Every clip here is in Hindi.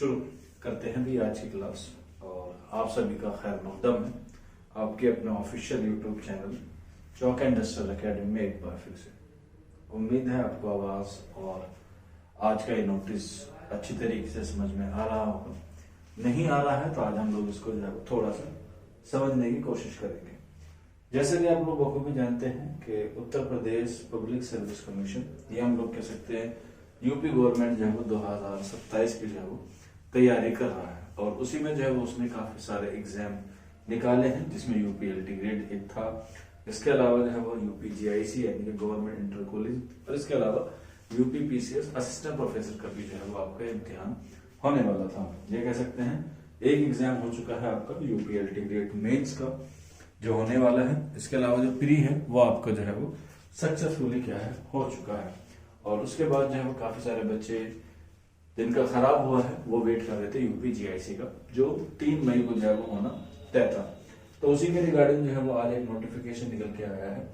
शुरू करते हैं भी आज की क्लास। और आप सभी का खैर मकदम है आपके अपने official YouTube channel chalk and industrial academy में एक बार फिर से। उम्मीद है आपको आवाज और आज का ये नोटिस अच्छी तरीके से समझ में आ रहा होगा। नहीं आ रहा है तो आज हम लोग इसको जो है थोड़ा सा समझने की कोशिश करेंगे। जैसे कि आप लोग बखूबी जानते हैं कि Uttar Pradesh public service commission, ये हम लोग कह सकते हैं यूपी गवर्नमेंट जो है वो 2027 की जो है वो तैयारी कर रहा है। और उसी में जो है वो उसने काफी सारे एग्जाम निकाले हैं, जिसमें यूपी एलटी ग्रेड 1 था। इसके अलावा जो है वो यूपी जीआईसी यानी कि गवर्नमेंट इंटर कॉलेज, और इसके अलावा यूपी पीसीएस असिस्टेंट प्रोफेसर का भी जो है वो आपका इम्तिहान होने वाला था। ये कह सकते हैं एक एग्जाम हो चुका है आपका यूपी एलटी ग्रेड मेंस का जो होने वाला है। इसके अलावा जो प्री है वो आपका जो है वो सक्सेसफुली क्या है हो चुका है। और उसके बाद जो है वो काफी सारे बच्चे जिनका खराब हुआ है वो वेट कर रहे थे यूपी जीआईसी का, जो 3 मई को जो है वो होना तय था। तो उसी के रिगार्डिंग जो है वो आज एक नोटिफिकेशन निकल के आया है।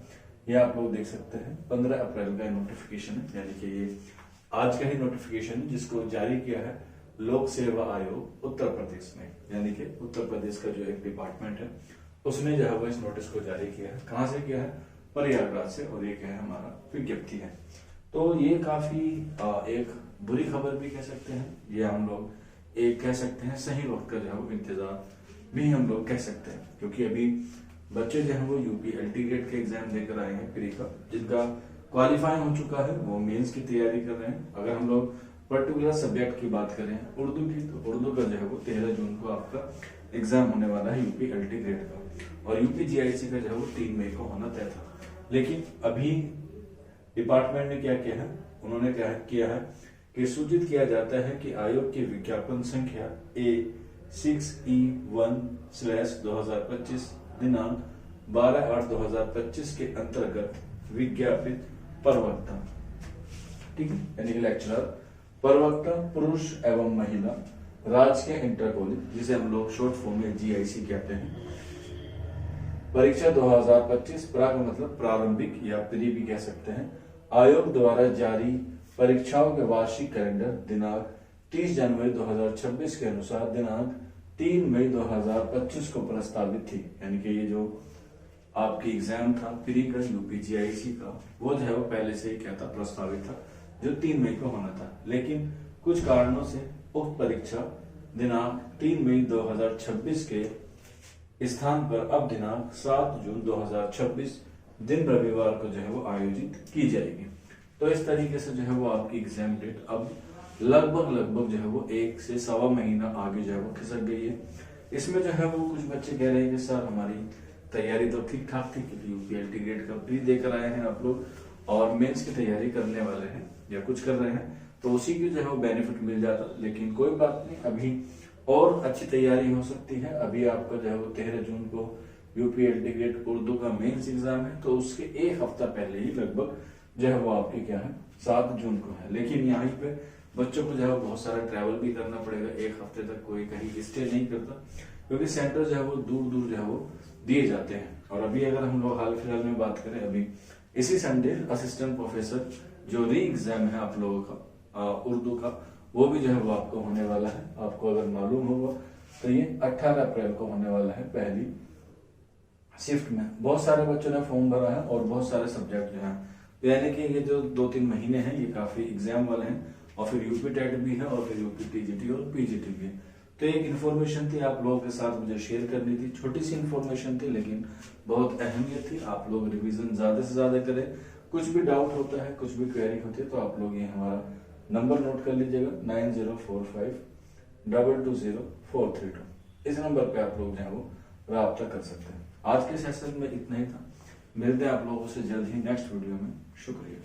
ये आप लोग देख सकते हैं 15 अप्रैल का नोटिफिकेशन है, यानी कि ये आज का ही नोटिफिकेशन है जिसको जारी किया है लोक सेवा आयोग उत्तर प्रदेश ने, यानी कि उत्तर प्रदेश का जो एक डिपार्टमेंट है उसने जो है वो इस नोटिस को जारी किया है। कहां से किया है? प्रयागराज से। और ये क्या है? हमारा विज्ञप्ति है। तो ये काफी एक बुरी खबर भी कह सकते हैं, ये हम लोग एक कह सकते हैं सही वक्त का जो है वो इंतजार भी हम लोग कह सकते हैं, क्योंकि अभी बच्चे जो है वो यूपी एलटी ग्रेड के एग्जाम देकर आए हैं प्री का, जिनका क्वालिफाई हो चुका है, वो मेंस की तैयारी कर रहे हैं। अगर हम लोग पर्टिकुलर सब्जेक्ट की बात करें उर्दू की, तो उर्दू का जो है वो 13 जून को आपका एग्जाम होने वाला है यूपी एलटी ग्रेड का, और यूपी जीआईसी का जो है वो 3 मई को होना तय था। लेकिन अभी डिपार्टमेंट ने क्या किया है? उन्होंने क्या किया है कि सूचित किया जाता है कि आयोग की विज्ञापन संख्या A6E1/2025 दिनांक 12/8/2025 के अंतर्गत विज्ञापित प्रवक्ता, ठीक है, यानी कि लेक्चरर, प्रवक्ता पुरुष एवं महिला, राजकीय इंटर कॉलेज जिसे हम लोग शॉर्ट फॉर्म में जीआईसी कहते हैं, परीक्षा 2025 प्राक मतलब प्रारंभिक या प्री भी कह सकते हैं, आयोग द्वारा जारी परीक्षाओं के वार्षिक कैलेंडर दिनांक 30 जनवरी 2026 के अनुसार दिनांक 3 मई 2025 को प्रस्तावित थी। यानी कि ये जो आपकी एग्जाम था प्री का यूपी जीआईसी का, वो जो है वो पहले से ही क्या था? प्रस्तावित था, जो 3 मई को होना था। लेकिन कुछ कारणों से उक्त परीक्षा दिनांक 3 मई 2026 के स्थान पर अब दिनांक 7 जून 2026 दिन रविवार को जो है वो आयोजित की जाएगी। तो इस तरीके से जो है वो आपकी एग्जाम डेट अब लगभग जो है वो 1 से सवा महीना आगे जो है वो खिसक गई है। इसमें जो है वो कुछ बच्चे कह रहे हैं कि सर हमारी तैयारी तो ठीक ठाक थी, क्योंकि यूपीएलटी ग्रेड का प्री देकर आए हैं आप लोग और मेंस की तैयारी करने वाले हैं या कुछ कर रहे हैं, तो उसी की जो है वो बेनिफिट मिल जाता। लेकिन कोई बात नहीं, अभी और अच्छी तैयारी हो सकती है। अभी आपका जो है वो 13 जून को यूपी एलटी ग्रेड उर्दू का मेंस एग्जाम है, तो उसके एक हफ्ता पहले ही लगभग जो है वो आपकी क्या है 7 जून को है। लेकिन यहाँ पे बच्चों को जो है बहुत सारा ट्रैवल भी करना पड़ेगा। एक हफ्ते तक कोई कहीं स्टे नहीं करता, क्योंकि सेंटर जो है वो दूर दूर जो है वो दिए जाते हैं। और अभी अगर हम लोग हाल फिलहाल में बात करें, अभी इसी संडे असिस्टेंट प्रोफेसर जो री एग्जाम है आप लोगों का उर्दू का, वो भी जो है वो आपको होने वाला है। आपको अगर मालूम होगा तो ये 18 अप्रैल को होने वाला है पहली शिफ्ट में। बहुत सारे बच्चों ने फॉर्म भरा है और बहुत सारे सब्जेक्ट जो है, तो यानी कि ये जो 2-3 महीने हैं ये काफी एग्जाम वाले हैं। और फिर यूपी टेट भी है और फिर यूपी टीजीटी और पीजीटी भी है। तो एक इन्फॉर्मेशन थी आप लोगों के साथ मुझे शेयर करनी थी। छोटी सी इन्फॉर्मेशन थी लेकिन बहुत अहमियत थी। आप लोग रिवीजन ज्यादा से ज्यादा करें। कुछ भी डाउट होता है, कुछ भी क्वेरी होती है, तो आप लोग ये हमारा नंबर नोट कर लीजिएगा 9045220432। इस नंबर पे आप लोग जो है वो राब्ता कर सकते हैं। आज के सेशन में इतना ही था। मिलते हैं आप लोगों से जल्द ही नेक्स्ट वीडियो में। शुक्रिया।